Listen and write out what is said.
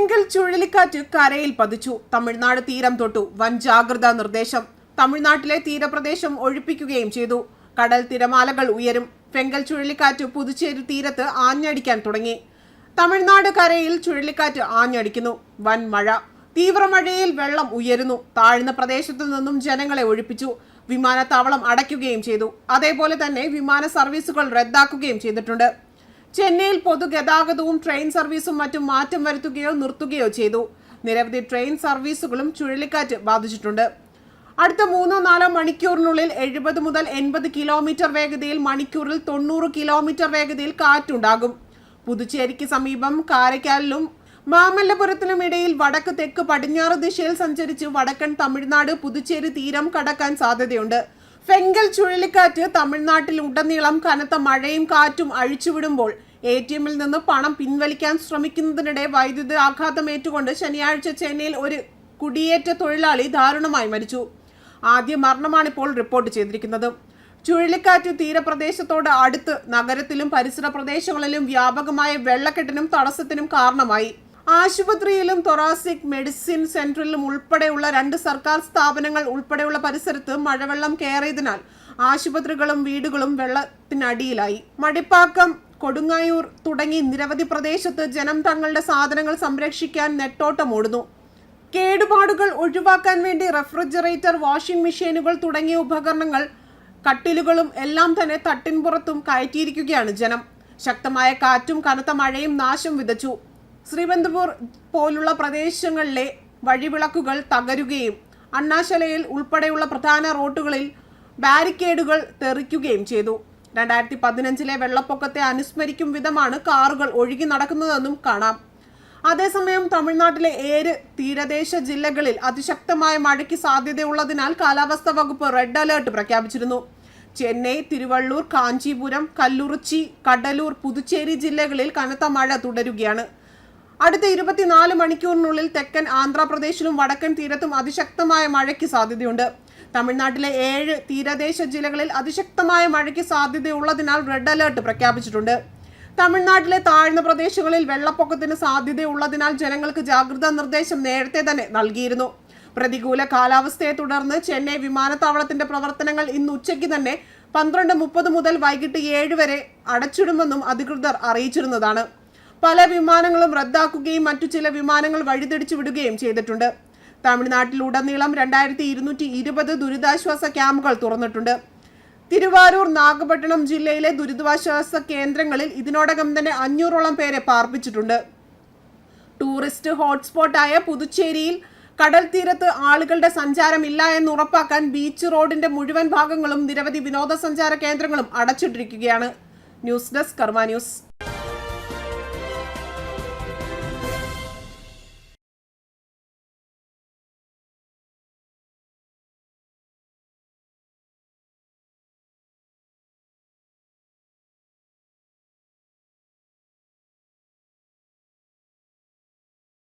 Fengal ചുഴലിക്കാറ്റ് കരയിൽ പതിച്ചു. തമിഴ്നാട് തീരം തൊട്ടു വൻ ജാഗ്രതാ നിർദ്ദേശം. തമിഴ്നാട്ടിലെ തീരപ്രദേശം ഒഴിപ്പിക്കുകയും ചെയ്തു. കടൽ തിരമാലകൾ ഉയരും. ഫെങ്കൽ ചുഴലിക്കാറ്റ് പുതുച്ചേരി തീരത്ത് ആഞ്ഞടിക്കാൻ തുടങ്ങി. തമിഴ്നാട് കരയിൽ ചുഴലിക്കാറ്റ് ആഞ്ഞടിക്കുന്നു. വൻ മഴ. തീവ്രമഴയിൽ വെള്ളം ഉയരുന്നു. താഴ്ന്ന പ്രദേശത്തു നിന്നും ജനങ്ങളെ ഒഴിപ്പിച്ചു. വിമാനത്താവളം അടയ്ക്കുകയും ചെയ്തു. അതേപോലെ തന്നെ വിമാന സർവീസുകൾ റദ്ദാക്കുകയും ചെയ്തിട്ടുണ്ട്. ചെന്നൈയിൽ പൊതുഗതാഗതവും ട്രെയിൻ സർവീസും മറ്റും മാറ്റം വരുത്തുകയോ നിർത്തുകയോ ചെയ്തു. നിരവധി ട്രെയിൻ സർവീസുകളും ചുഴലിക്കാറ്റ് ബാധിച്ചിട്ടുണ്ട്. അടുത്ത 3-4 മണിക്കൂറിനുള്ളിൽ 70 മുതൽ 80 കിലോമീറ്റർ വേഗതയിൽ മണിക്കൂറിൽ 90 കിലോമീറ്റർ വേഗതയിൽ കാറ്റുണ്ടാകും. പുതുച്ചേരിക്ക് സമീപം കാരയ്ക്കാലിലും മാമല്ലപുരത്തിനും ഇടയിൽ വടക്ക് തെക്ക് പടിഞ്ഞാറ് ദിശയിൽ സഞ്ചരിച്ച് വടക്കൻ തമിഴ്നാട് പുതുച്ചേരി തീരം കടക്കാൻ സാധ്യതയുണ്ട്. ഫെങ്കൽ ചുഴലിക്കാറ്റ് തമിഴ്നാട്ടിൽ ഉടനീളം കനത്ത മഴയും കാറ്റും അഴിച്ചുവിടുമ്പോൾ ATMിൽ നിന്ന് പണം പിൻവലിക്കാൻ ശ്രമിക്കുന്നതിനിടെ വൈദ്യുതി ആഘാതമേറ്റുകൊണ്ട് ശനിയാഴ്ച ചെന്നൈയിൽ ഒരു കുടിയേറ്റ തൊഴിലാളി ദാരുണമായി മരിച്ചു. ആദ്യ മരണമാണിപ്പോൾ റിപ്പോർട്ട് ചെയ്തിരിക്കുന്നത്. ചുഴലിക്കാറ്റ് തീരപ്രദേശത്തോട് അടുത്ത് നഗരത്തിലും പരിസര പ്രദേശങ്ങളിലും വ്യാപകമായ വെള്ളക്കെട്ടിനും തടസ്സത്തിനും കാരണമായി. ആശുപത്രിയിലും തൊറാസിക് മെഡിസിൻ സെന്ററിലും ഉൾപ്പെടെയുള്ള 2 സർക്കാർ സ്ഥാപനങ്ങൾ ഉൾപ്പെടെയുള്ള പരിസരത്ത് മഴവെള്ളം കയറിയതിനാൽ ആശുപത്രികളും വീടുകളും വെള്ളത്തിനടിയിലായി. മടിപ്പാക്കം, കൊടുങ്ങായൂർ തുടങ്ങി നിരവധി പ്രദേശത്ത് ജനം തങ്ങളുടെ സാധനങ്ങൾ സംരക്ഷിക്കാൻ നെട്ടോട്ടമോടുന്നു. കേടുപാടുകൾ ഒഴിവാക്കാൻ വേണ്ടി റെഫ്രിജറേറ്റർ, വാഷിംഗ് മെഷീനുകൾ തുടങ്ങിയ ഉപകരണങ്ങൾ, കട്ടിലുകളും എല്ലാം തന്നെ തട്ടിൻപുറത്തും കയറ്റിയിരിക്കുകയാണ് ജനം. ശക്തമായ കാറ്റും കനത്ത മഴയും നാശം വിതച്ചു. ശ്രീബന്ധപൂർ പോലുള്ള പ്രദേശങ്ങളിലെ വഴിവിളക്കുകൾ തകരുകയും അണ്ണാശലയിൽ ഉൾപ്പെടെയുള്ള പ്രധാന റോഡുകളിൽ ബാരിക്കേഡുകൾ തെറിക്കുകയും ചെയ്തു. 2015 വെള്ളപ്പൊക്കത്തെ അനുസ്മരിക്കും വിധമാണ് കാറുകൾ ഒഴുകി നടക്കുന്നതെന്നും കാണാം. അതേസമയം തമിഴ്നാട്ടിലെ 7 തീരദേശ ജില്ലകളിൽ അതിശക്തമായ മഴയ്ക്ക് സാധ്യതയുള്ളതിനാൽ കാലാവസ്ഥാ വകുപ്പ് റെഡ് അലേർട്ട് പ്രഖ്യാപിച്ചിരുന്നു. ചെന്നൈ, തിരുവള്ളൂർ, കാഞ്ചീപുരം, കല്ലുറിച്ചി, കഡലൂർ, പുതുച്ചേരി ജില്ലകളിൽ കനത്ത മഴ തുടരുകയാണ്. അടുത്ത 24 മണിക്കൂറിനുള്ളിൽ തെക്കൻ ആന്ധ്രാപ്രദേശിലും വടക്കൻ തീരത്തും അതിശക്തമായ മഴയ്ക്ക് സാധ്യതയുണ്ട്. തമിഴ്നാട്ടിലെ 7 തീരദേശ ജില്ലകളിൽ അതിശക്തമായ മഴയ്ക്ക് സാധ്യതയുള്ളതിനാൽ റെഡ് അലേർട്ട് പ്രഖ്യാപിച്ചിട്ടുണ്ട്. തമിഴ്നാട്ടിലെ താഴ്ന്ന പ്രദേശങ്ങളിൽ വെള്ളപ്പൊക്കത്തിന് സാധ്യതയുള്ളതിനാൽ ജനങ്ങൾക്ക് ജാഗ്രതാ നിർദ്ദേശം നേരത്തെ തന്നെ നൽകിയിരുന്നു. പ്രതികൂല കാലാവസ്ഥയെ തുടർന്ന് ചെന്നൈ വിമാനത്താവളത്തിന്റെ പ്രവർത്തനങ്ങൾ ഇന്ന് ഉച്ചയ്ക്ക് തന്നെ 12:30 മുതൽ വൈകിട്ട് 7 വരെ അടച്ചിടുമെന്നും അധികൃതർ അറിയിച്ചിരുന്നതാണ്. പല വിമാനങ്ങളും റദ്ദാക്കുകയും മറ്റു ചില വിമാനങ്ങൾ വഴിതിരിച്ചു വിടുകയും ചെയ്തിട്ടുണ്ട്. തമിഴ്നാട്ടിലുടനീളം 2220 ദുരിതാശ്വാസ ക്യാമ്പുകൾ തുറന്നിട്ടുണ്ട്. തിരുവാരൂർ, നാഗപട്ടണം ജില്ലയിലെ ദുരിതാശ്വാസ കേന്ദ്രങ്ങളിൽ ഇതിനോടകം തന്നെ 500ഓളം പേരെ പാർപ്പിച്ചിട്ടുണ്ട്. ടൂറിസ്റ്റ് ഹോട്ട്സ്പോട്ടായ പുതുച്ചേരിയിൽ കടൽ തീരത്ത് ആളുകളുടെ സഞ്ചാരമില്ല എന്ന് ഉറപ്പാക്കാൻ ബീച്ച് റോഡിന്റെ മുഴുവൻ ഭാഗങ്ങളും നിരവധി വിനോദസഞ്ചാര കേന്ദ്രങ്ങളും അടച്ചിട്ടിരിക്കുകയാണ്. ന്യൂസ് ഡെസ്ക് കർമ്മ ന്യൂസ്.